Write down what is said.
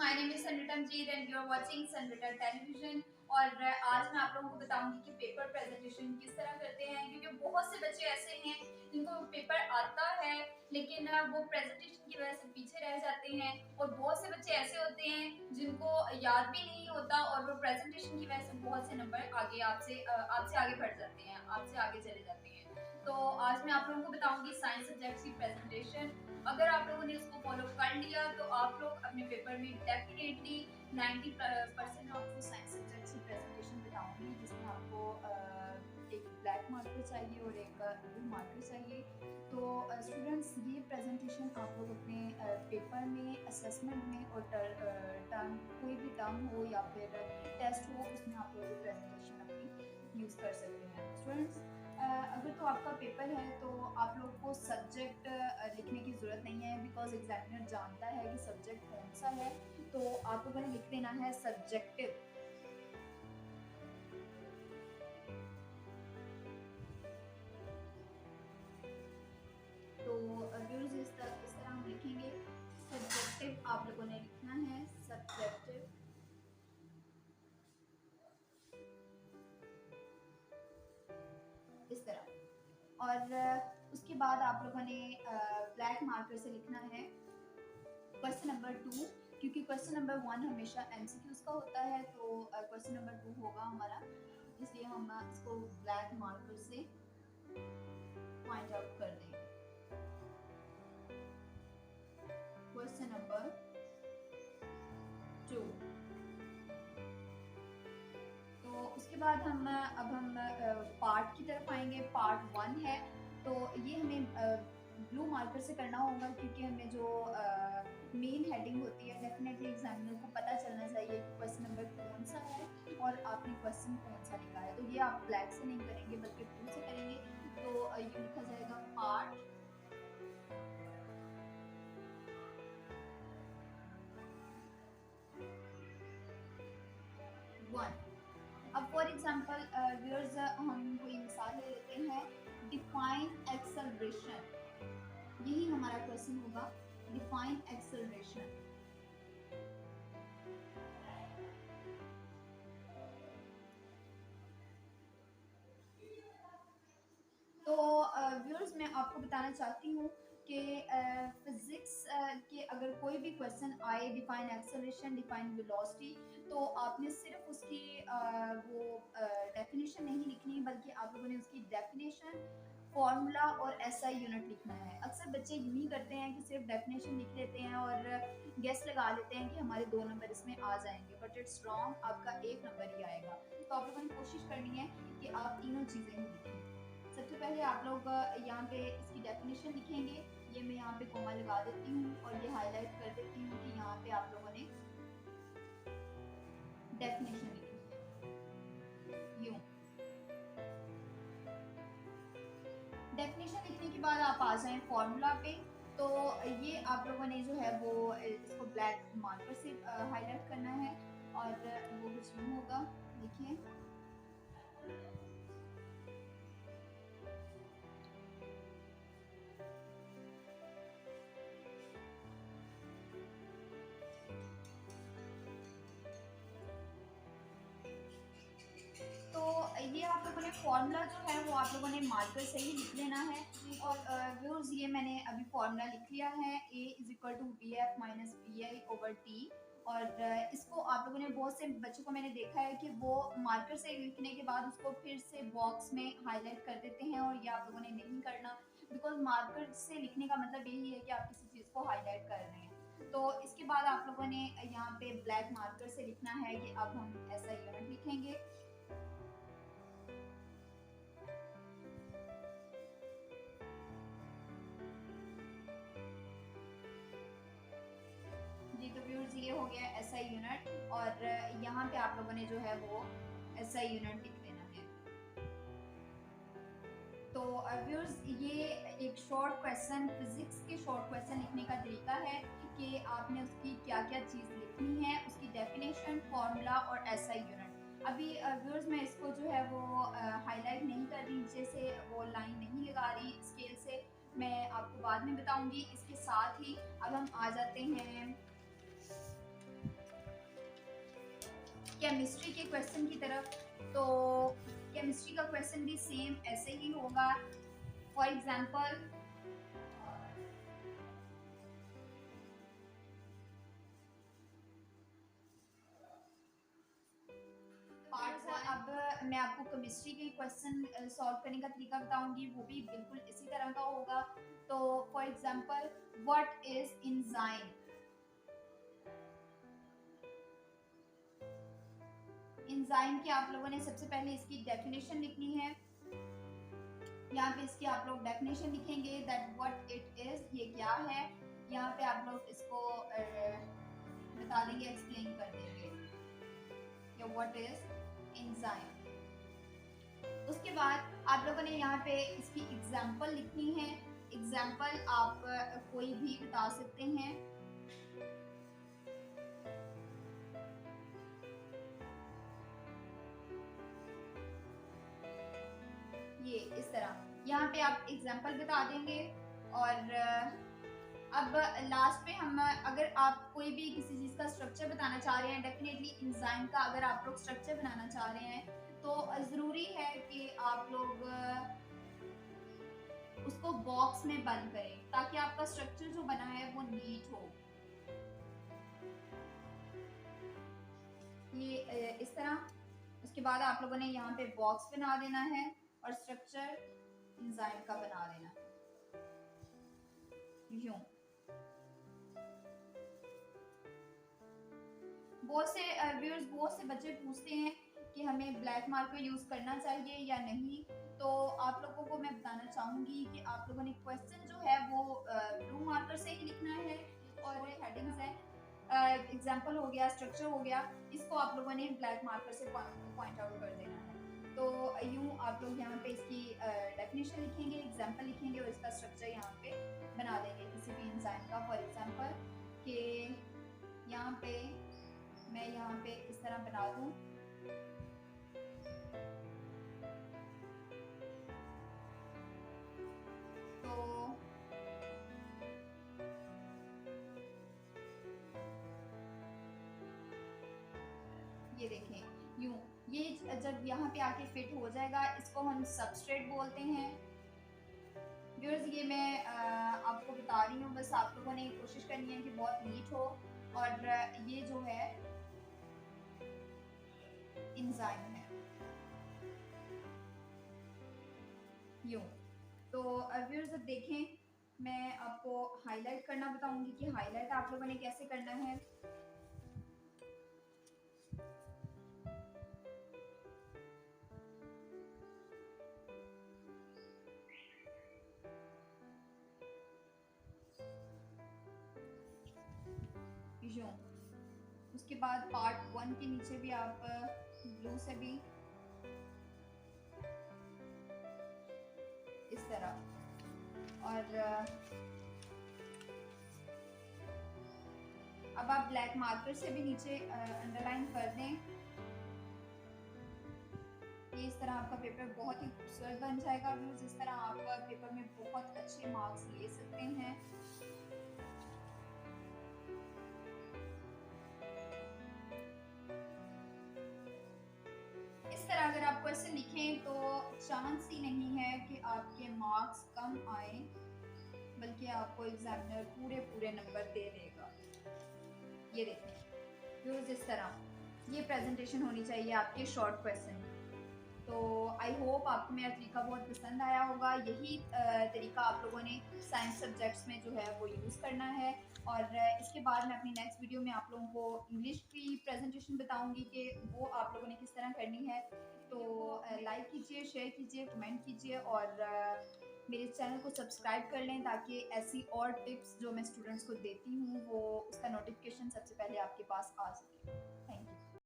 My name is Sanrita Jeet and you are watching Sanrita television. और आज मैं आप लोगों को बताऊंगी कि पेपर प्रेजेंटेशन किस तरह करते हैं, क्योंकि बहुत से बच्चे ऐसे हैं जिनको पेपर आता है लेकिन वो प्रेजेंटेशन की वजह से पीछे रह जाते हैं, और बहुत से बच्चे ऐसे होते हैं जिनको याद भी नहीं होता और वो प्रेजेंटेशन की वजह से बहुत से नंबर आगे आपसे आगे बढ़ जाते हैं, आपसे आगे चले जाते हैं। तो आज मैं आप लोगों को बताऊंगी साइंस सब्जेक्ट की प्रेजेंटेशन। अगर आप लोगों ने उसको फॉलो कर लिया तो आप लोग अपने पेपर में डेफिनेटली 90% आपको साइंस सब्जेक्ट की प्रेजेंटेशन बताऊंगी, जिसमें आपको एक ब्लैक मार्कर चाहिए और एक ब्लू मार्कर चाहिए। तो स्टूडेंट्स, ये प्रेजेंटेशन आप लोग अपने पेपर में, असेसमेंट में और टर्म कोई भी टर्म हो या फिर टेस्ट हो, उसमें आप लोग ये प्रेजेंटेशन अपनी यूज़ कर सकते हैं। स्टूडेंट्स, अगर तो आपका पेपर है तो आप लोग को सब्जेक्ट लिखने की ज़रूरत नहीं है, बिकॉज एग्जामिनर जानता है कि सब्जेक्ट कौन सा है। तो आप लोगों ने लिख देना है सब्जेक्टिव। तो व्यूअर्स, इस तरह हम लिखेंगे सब्जेक्टिव। आप लोगों ने लिखना है सब्जेक्टिव। इस तरह। और उसके बाद आप लोगों ने ब्लैक मार्कर से लिखना है क्वेश्चन नंबर 2, क्योंकि क्वेश्चन नंबर 1 हमेशा एमसीक्यूज का होता है, तो क्वेश्चन नंबर 2 होगा हमारा, इसलिए हम इसको ब्लैक मार्कर से पॉइंट आउट कर देंगे। Question number 2। तो उसके बाद अब हम पार्ट की तरफ आएंगे। पार्ट 1 है, तो ये हमें ब्लू मार्कर से करना होगा, क्योंकि हमें जो मेन हेडिंग होती है, डेफिनेटली एग्जामिनर को पता चलना चाहिए कि क्वेश्चन नंबर कौन सा है और आपने क्वेश्चन कौन सा लिखा है। तो ये आप ब्लैक से नहीं करेंगे बल्कि ब्लू से करेंगे। तो ये लिखा जाएगा पार्ट 1। अब फॉर एग्जाम्पल व्यूअर्स, हम कोई मिसाल ले लेते हैं, डिफाइन एक्सेलरेशन। यही हमारा क्वेश्चन होगा, डिफाइन एक्सेलरेशन। तो व्यूअर्स, मैं आपको बताना चाहती हूँ कि फिजिक्स के अगर कोई भी क्वेश्चन आए, डिफाइन एक्सेलरेशन, डिफाइन वेलोसिटी, तो आपने सिर्फ उसकी वो डेफिनेशन नहीं लिखनी, बल्कि आप लोगों ने उसकी डेफिनेशन, फॉर्मूला और एसआई यूनिट लिखना है। अक्सर बच्चे यूं ही करते हैं कि सिर्फ डेफिनेशन लिख लेते हैं और गेस लगा लेते हैं कि हमारे 2 नंबर इसमें आ जाएंगे, बट इट्स रॉन्ग, आपका 1 नंबर ही आएगा। तो आप लोगों ने कोशिश करनी है कि आप तीनों चीज़ें ही लिखें। सबसे पहले आप लोग यहाँ पे इसकी डेफिनेशन लिखेंगे। ये मैं यहाँ पे कोमा लगा देती हूँ और ये हाईलाइट कर देती हूँ कि यहाँ पे आप लोगों ने डेफिनेशन लिखनी है यूं। डेफिनेशन लिखने के बाद आप आ जाएं फॉर्मूला पे। तो ये आप लोगों ने जो है वो इसको ब्लैक मार्कर से हाईलाइट करना है, और वो कुछ यूं होगा, देखिए। तो ये आप लोगों ने फॉर्मूला जो है वो आप लोगों ने मार्कर से ही लिख लेना है। और व्यूअर्स, ये मैंने अभी फॉर्मूला लिख लिया है, a is equal to B F minus B I over T. और इसको आप लोगों ने, बहुत से बच्चों को मैंने देखा है कि वो मार्कर से लिखने के बाद उसको फिर से बॉक्स में हाईलाइट कर देते हैं, और ये आप लोगों ने नहीं करना, बिकॉज मार्कर से लिखने का मतलब यही है कि आप किसी चीज़ को हाईलाइट कर रहे हैं। तो इसके बाद आप लोगों ने यहाँ पे ब्लैक मार्कर से लिखना है कि अब हम ऐसा यूनिट लिखेंगे। जी, तो व्यूअर्स, ये हो गया एसआई यूनिट, और यहाँ पे आप लोगों ने जो है वो एसआई यूनिट लिख देना है। तो व्यूअर्स, ये एक शॉर्ट क्वेश्चन, फिजिक्स के शॉर्ट क्वेश्चन लिखने का तरीका है कि आपने उसकी क्या क्या चीज़ लिखनी है, उसकी डेफिनेशन, फॉर्मूला और एसआई यूनिट। अभी व्यूअर्स, मैं इसको जो है वो हाईलाइट नहीं कर रही, नीचे से वो लाइन नहीं लगा रही स्केल से, मैं आपको बाद में बताऊंगी। इसके साथ ही अब हम आ जाते हैं केमिस्ट्री के क्वेश्चन की तरफ। तो केमिस्ट्री का क्वेश्चन भी सेम ऐसे ही होगा। फॉर एग्जांपल अब मैं आपको केमिस्ट्री के क्वेश्चन सॉल्व करने का तरीका बताऊंगी, वो भी बिल्कुल इसी तरह का होगा। तो for example what is enzyme. Enzyme की आप लोगों ने सबसे पहले इसकी डेफिनेशन लिखनी है। यहाँ पे इसकी आप लोग डेफिनेशन लिखेंगे दैट व्हाट इट इज, ये क्या है। यहाँ पे आप लोग इसको बता देंगे, एक्सप्लेन कर देंगे कि व्हाट इज एंजाइम। उसके बाद आप लोगों ने यहाँ पे इसकी एग्जाम्पल लिखनी है। एग्जाम्पल आप कोई भी बता सकते हैं। ये इस तरह यहाँ पे आप एग्जाम्पल बता देंगे। और अब लास्ट में हम, अगर आप कोई भी किसी चीज का स्ट्रक्चर बताना चाह रहे हैं, डेफिनेटली एंजाइम का अगर आप लोग स्ट्रक्चर बनाना चाह रहे हैं तो जरूरी है कि आप लोग उसको बॉक्स में बंद करें ताकि आपका स्ट्रक्चर जो बना है वो नीट हो। ये इस तरह। उसके बाद आप लोगों ने यहाँ पे बॉक्स बना देना है और स्ट्रक्चर एंजाइम का बना देना है यूं। बहुत से व्यूअर्स, बहुत से बच्चे पूछते हैं कि हमें ब्लैक मार्कर यूज करना चाहिए या नहीं। तो आप लोगों को मैं बताना चाहूंगी कि आप लोगों ने क्वेश्चन जो है वो ब्लू मार्कर से ही लिखना है। और हेडिंग्स है, एग्जांपल हो गया, स्ट्रक्चर हो गया, इसको आप लोगों ने ब्लैक मार्कर से पॉइंट आउट कर देना है। तो यूं आप लोग यहाँ पे इसकी डेफिनेशन लिखेंगे, एग्जांपल लिखेंगे और इसका स्ट्रक्चर यहाँ पे बना देंगे किसी भी एंजाइम का। फॉर एग्जांपल कि यहाँ पे मैं यहाँ पे इस तरह बना दूं। तो ये देखें यूं, ये जब यहाँ पे आके फिट हो जाएगा इसको हम सबस्ट्रेट बोलते हैं। व्यूअर्स ये मैं आपको बता रही हूँ, बस आप लोगों ने कोशिश करनी है कि बहुत नीट हो। और ये जो है एंजाइम है यूं। तो व्यूअर्स अब देखें, मैं आपको हाईलाइट करना बताऊंगी कि हाईलाइट आप लोगों ने कैसे करना है। यूं। उसके बाद पार्ट 1 के नीचे भी आप ब्लू से भी इस तरह। और अब आप ब्लैक मार्कर से भी नीचे अंडरलाइन कर दें। ये इस तरह आपका पेपर बहुत ही खूबसूरत बन जाएगा। व्यूअर्स इस तरह आप पेपर में बहुत अच्छे मार्क्स ले सकते हैं। इस तरह अगर आप क्वेश्चन लिखें तो चांस ही नहीं है कि आपके मार्क्स कम आए, बल्कि आपको एग्जामिनर पूरे पूरे नंबर दे देगा। ये देखें व्यूअर्स, इस तरह ये प्रेजेंटेशन होनी चाहिए आपके शॉर्ट क्वेश्चन। तो आई होप आपको मेरा तरीका बहुत पसंद आया होगा। यही तरीका आप लोगों ने साइंस सब्जेक्ट्स में जो है वो यूज़ करना है। और इसके बाद मैं अपनी नेक्स्ट वीडियो में आप लोगों को इंग्लिश की प्रेजेंटेशन बताऊंगी कि वो आप लोगों ने किस तरह करनी है। तो लाइक कीजिए, शेयर कीजिए, कमेंट कीजिए और मेरे चैनल को सब्सक्राइब कर लें ताकि ऐसी और टिप्स जो मैं स्टूडेंट्स को देती हूँ वो उसका नोटिफिकेशन सबसे पहले आपके पास आ सके। Thank you.